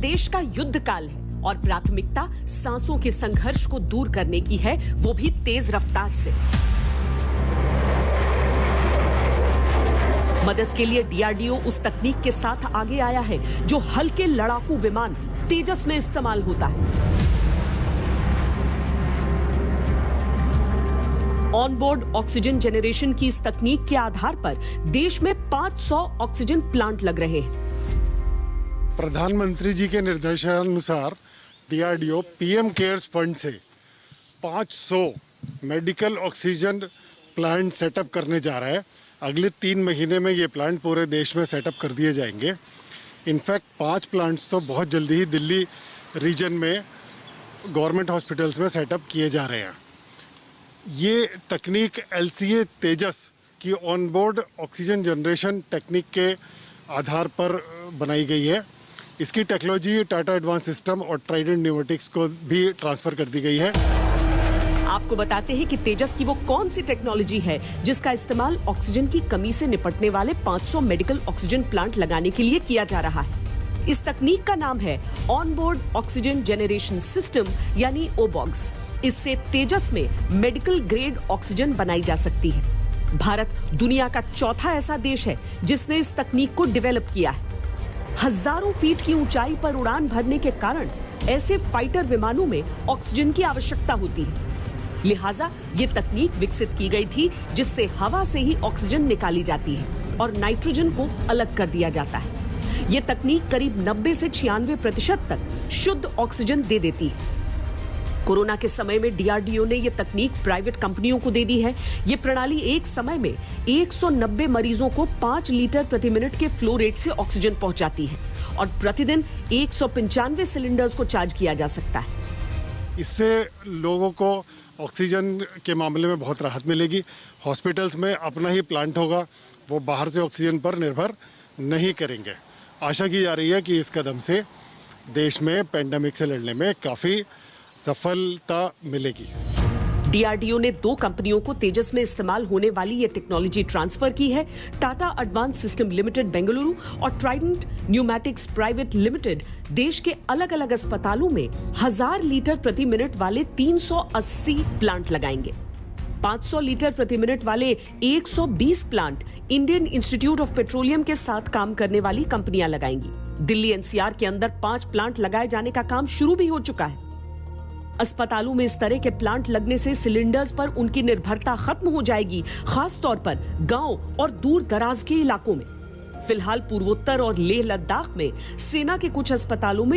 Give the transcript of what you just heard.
देश का युद्ध काल है और प्राथमिकता सांसों के संघर्ष को दूर करने की है, वो भी तेज रफ्तार से। मदद के लिए डीआरडीओ उस तकनीक के साथ आगे आया है जो हल्के लड़ाकू विमान तेजस में इस्तेमाल होता है। ऑनबोर्ड ऑक्सीजन जनरेशन की इस तकनीक के आधार पर देश में 500 ऑक्सीजन प्लांट लग रहे हैं। प्रधानमंत्री जी के निर्देशानुसार डीआरडीओ पीएम केयर्स फंड से 500 मेडिकल ऑक्सीजन प्लांट सेटअप करने जा रहा है। अगले 3 महीने में ये प्लांट पूरे देश में सेटअप कर दिए जाएंगे। इनफैक्ट 5 प्लांट्स तो बहुत जल्दी ही दिल्ली रीजन में गवर्नमेंट हॉस्पिटल्स में सेटअप किए जा रहे हैं। ये तकनीक एलसीए तेजस की ऑनबोर्ड ऑक्सीजन जनरेशन टेक्निक के आधार पर बनाई गई है। इसकी टेक्नोलॉजी टाटा एडवांस सिस्टम और ट्राइडेंट न्यूमेटिक्स को भी ट्रांसफर कर दी गई है। आपको बताते हैं कि तेजस की वो कौन सी टेक्नोलॉजी है जिसका इस्तेमाल ऑक्सीजन की कमी से निपटने वाले 500 मेडिकल ऑक्सीजन प्लांट लगाने के लिए किया जा रहा है। इस तकनीक का नाम है ऑनबोर्ड ऑक्सीजन जनरेशन सिस्टम यानी ओबॉक्स। इससे तेजस में मेडिकल ग्रेड ऑक्सीजन बनाई जा सकती है। भारत दुनिया का चौथा ऐसा देश है जिसने इस तकनीक को डेवलप किया है। हजारों फीट की ऊंचाई पर उड़ान भरने के कारण ऐसे फाइटर विमानों में ऑक्सीजन की आवश्यकता होती है। लिहाजा ये तकनीक विकसित की गई थी जिससे हवा से ही ऑक्सीजन निकाली जाती है और नाइट्रोजन को अलग कर दिया जाता है। ये तकनीक करीब 90 से 96% तक शुद्ध ऑक्सीजन दे देती है। कोरोना के समय में डीआरडीओ ने यह तकनीक प्राइवेट कंपनियों को दे दी है। ये प्रणाली एक समय में 190 मरीजों को 5 लीटर प्रति मिनट के फ्लो रेट से ऑक्सीजन पहुंचाती है और प्रतिदिन 195 सिलेंडर्स को चार्ज किया जा सकता है। इससे लोगों को ऑक्सीजन के मामले में बहुत राहत मिलेगी। हॉस्पिटल्स में अपना ही प्लांट होगा, वो बाहर से ऑक्सीजन पर निर्भर नहीं करेंगे। आशा की जा रही है कि इस कदम से देश में पेंडेमिक से लड़ने में काफी सफलता मिलेगी। डीआरडीओ ने 2 कंपनियों को तेजस में इस्तेमाल होने वाली ये टेक्नोलॉजी ट्रांसफर की है। Tata advance system limited Bengaluru और ट्राइडेंट न्यूमेटिक्स प्राइवेट लिमिटेड देश के अलग अलग अस्पतालों में 1000 लीटर प्रति मिनट वाले 380 प्लांट लगाएंगे। 500 लीटर प्रति मिनट वाले 120 plant Indian institute of petroleum के साथ काम करने वाली कंपनियां लगाएंगी। दिल्ली एनसीआर के अंदर 5 प्लांट लगाए जाने का काम शुरू भी हो चुका है। अस्पतालों में इस तरह के प्लांट लगने से सिलेंडर्स पर उनकी निर्भरता खत्म हो जाएगी, खास तौर पर गांव और दूर दराज के इलाकों में। फिलहाल पूर्वोत्तर और लेह लद्दाख में सेना के कुछ अस्पतालों में